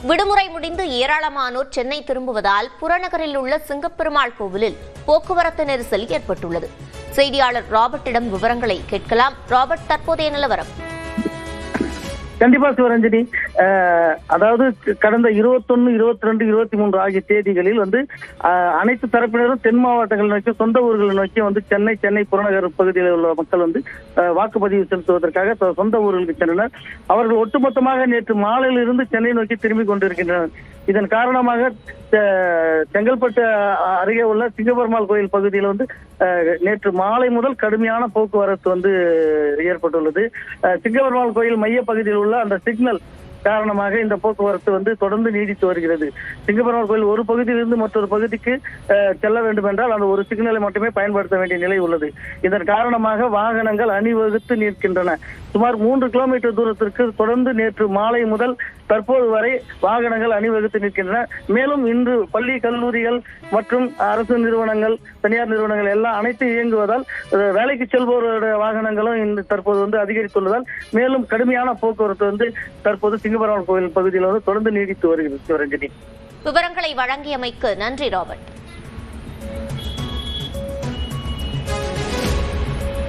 விடுமுறை முடிந்து ஏராளமானோர் சென்னை திரும்புவதால் புறநகரில் உள்ள சிங்கப்பெருமாள் கோவிலில் போக்குவரத்து நெரிசல் ஏற்பட்டுள்ளது. செய்தியாளர் ராபர்ட்டிடம் விவரங்களை கேட்கலாம். ராபர்ட், தற்போதைய நிலவரம்? கண்டிப்பா சிவரஞ்சனி, அதாவது கடந்த 21, 22, 23 ஆகிய தேதிகளில் அனைத்து தரப்பினரும் தென் மாவட்டங்கள் நோக்கி சொந்த ஊர்களை நோக்கி சென்னை புறநகர் பகுதியில் உள்ள மக்கள் வாக்குப்பதிவு செலுத்துவதற்காக சொந்த ஊர்களுக்கு சென்றனர். அவர்கள் ஒட்டுமொத்தமாக நேற்று மாலையில் இருந்து சென்னை நோக்கி திரும்பிக் கொண்டிருக்கின்றனர். இதன் காரணமாக செங்கல்பட்டு அருகே உள்ள சிங்கப்பெருமாள் கோயில் பகுதியில் நேற்று மாலை முதல் கடுமையான போக்குவரத்து ஏற்பட்டுள்ளது. சிங்கப்பெருமாள் கோயில் மைய பகுதியில் உள்ள அந்த சிக்னல் காரணமாக இந்த போக்குவரத்து தொடர்ந்து நீடித்து வருகிறது. சிங்கப்பெருமாள் கோயில் ஒரு பகுதியிலிருந்து மற்றொரு பகுதிக்கு செல்ல வேண்டும் என்றால் அந்த ஒரு சிக்னலை மட்டுமே பயன்படுத்த வேண்டிய நிலை உள்ளது. இதன் காரணமாக வாகனங்கள் அணிவகுத்து நிற்கின்றன. சுமார் 3 கிலோமீட்டர் தூரத்திற்கு தொடர்ந்து நேற்று மாலை முதல் தற்போது வரை வாகனங்கள் அணிவகுத்து நிற்கின்றன. மேலும் இன்று பள்ளி, கல்லூரிகள் மற்றும் அரசு நிறுவனங்கள், தனியார் நிறுவனங்கள் எல்லாம் அனைத்து இயங்குவதால் வேலைக்கு செல்பவருடைய வாகனங்களும் தற்போது அதிகரித்துள்ளதால் மேலும் கடுமையான போக்குவரத்து தற்போது சிங்கப்பெருமாள் கோயில் பகுதியில் தொடர்ந்து நீடித்து வருகிறது. விவரங்களை வழங்கியமைக்கு நன்றி ராபர்ட்.